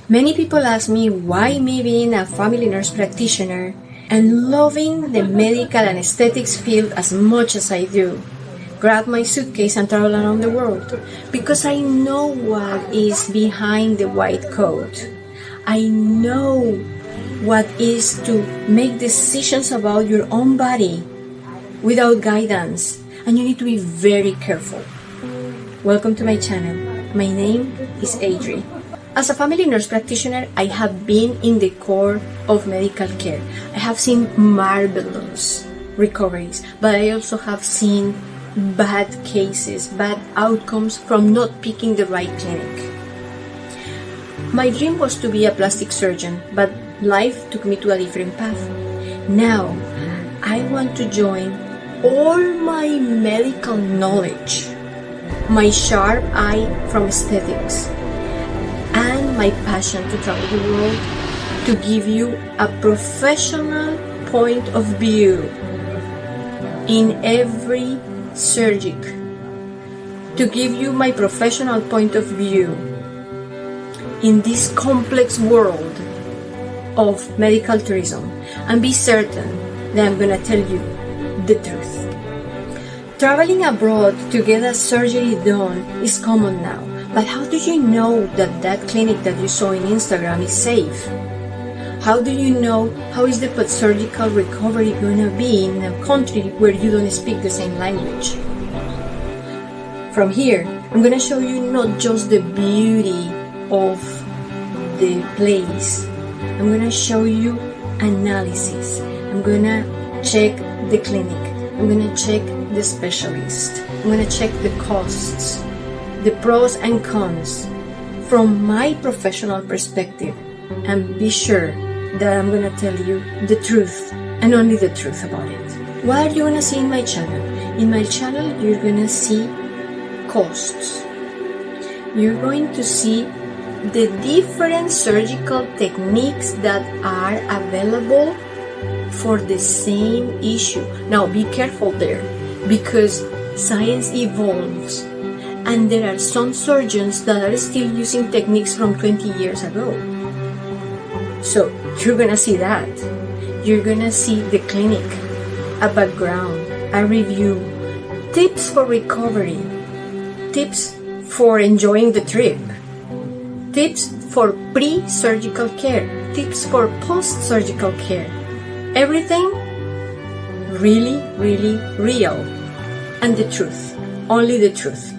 Many people ask me why me being a family nurse practitioner and loving the medical and aesthetics field as much as I do, grab my suitcase and travel around the world, because I know what is behind the white coat. I know what is to make decisions about your own body without guidance, and you need to be very careful. Welcome to my channel. My name is Adri. As a family nurse practitioner, I have been in the core of medical care. I have seen marvelous recoveries, but I also have seen bad cases, bad outcomes from not picking the right clinic. My dream was to be a plastic surgeon, but life took me to a different path. Now, I want to join all my medical knowledge, my sharp eye from aesthetics, and my passion to travel the world to give you a professional point of view in every surgic, to give you my professional point of view in this complex world of medical tourism, and be certain that I'm gonna tell you the truth. Traveling abroad to get a surgery done is common now, but how do you know that that clinic that you saw in Instagram is safe? How do you know how is the post-surgical recovery gonna be in a country where you don't speak the same language? From here, I'm gonna show you not just the beauty of the place. I'm gonna show you analysis. I'm gonna check the clinic. I'm gonna check the specialist. I'm gonna check the costs, the pros and cons from my professional perspective, and be sure that I'm gonna tell you the truth and only the truth about it. What are you gonna see in my channel? In my channel, you're gonna see costs. You're going to see the different surgical techniques that are available for the same issue. Now, be careful there, because science evolves, and there are some surgeons that are still using techniques from 20 years ago. So you're gonna see that. You're gonna see the clinic, a background, a review, tips for recovery, tips for enjoying the trip, tips for pre-surgical care, tips for post-surgical care. Everything really, really real. And the truth, only the truth.